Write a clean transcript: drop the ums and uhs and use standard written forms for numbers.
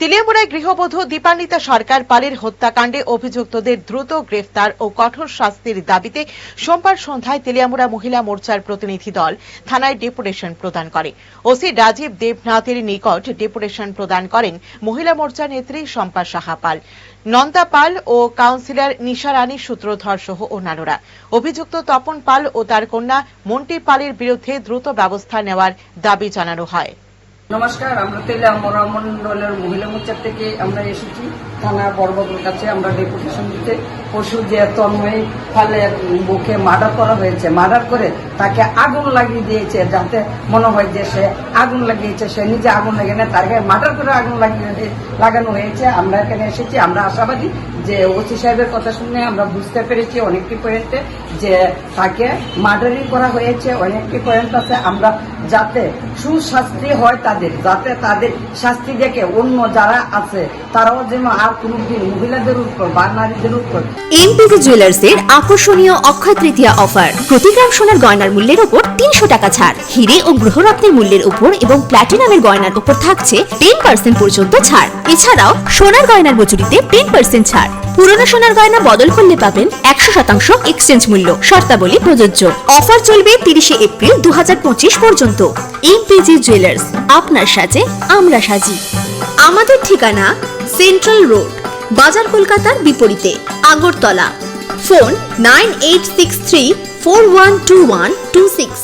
তেলিয়ামুড়ায় গৃহবধূ দীপান্বিতা সরকার পালের হত্যাকাণ্ডে অভিযুক্তদের দ্রুত গ্রেফতার ও কঠোর শাস্তির দাবিতে সোমবার সন্ধ্যায় তেলিয়ামুড়া মহিলা মোর্চার প্রতিনিধি দল থানায় ডেপুটেশন প্রদান করে। ওসি রাজীব দেবনাথের নিকট ডেপুটেশন প্রদান করেন মহিলা মোর্চা নেত্রী শম্পা সাহা পাল, নন্দা পাল ও কাউন্সিলর নিশা রানী সূত্রধর সহ অন্যান্যরা। অভিযুক্ত তপন পাল ও তার কন্যা মন্টি পালের বিরুদ্ধে দ্রুত ব্যবস্থা নেওয়ার দাবি জানানো হয়। নমস্কার, আমরা তেলিয়ামুড়া মন্ডলের মহিলা মোর্চা থেকে আমরা এসেছি থানা বড়বাবুর কাছে আমরা ডেপুটেশন দিতে। পশু যে তন্ময় পালের বুকে মার্ডার করা হয়েছে, মার্ডার করে তাকে আগুন লাগিয়ে দিয়েছে, যাতে মনে হয় যে সে আগুন লাগিয়েছে, সে নিজে আগুন লাগিয়ে না, তার গায়ে মার্ডার করে আগুন লাগানো হয়েছে। আমরা এখানে এসেছি, আমরা আশাবাদী যে ওসি সাহেবের কথা শুনে আমরা বুঝতে পেরেছি অনেকটি পয়েন্টে যে তাকে মার্ডারিং করা হয়েছে, অনেকটি পয়েন্ট আছে। আমরা যাতে সুশাস্তি হয় তাদের, যাতে তাদের শাস্তি দেখে অন্য যারা আছে তারাও যেন আর কোনোদিন মহিলাদের উপর বা নারীদের উপর। এমপিজি জুয়েলার্সের আকর্ষণীয় অক্ষয় তৃতীয়া অফার, প্রতি গ্রাম সোনার গয়নার মূল্যের উপর 300 টাকা ছাড়, হিরে ও গ্রহরত্নের মূল্যের উপর এবং প্ল্যাটিনামের গয়নার উপর থাকছে 10% পর্যন্ত ছাড়। এছাড়াও সোনার গয়নার মজুরিতে 10% ছাড়। পুরনো সোনার গয়না বদল করলে পাবেন 100% এক্সচেঞ্জ মূল্য। শর্তাবলী প্রযোজ্য। অফার চলবে 30 এপ্রিল 2025 পর্যন্ত। এমপিজি জুয়েলার্স, আপনার সাজে আমরা সাজি। আমাদের ঠিকানা সেন্ট্রাল রোড, বাজার কলকাতার বিপরীতে, আগরতলা। ফোন 9863412126।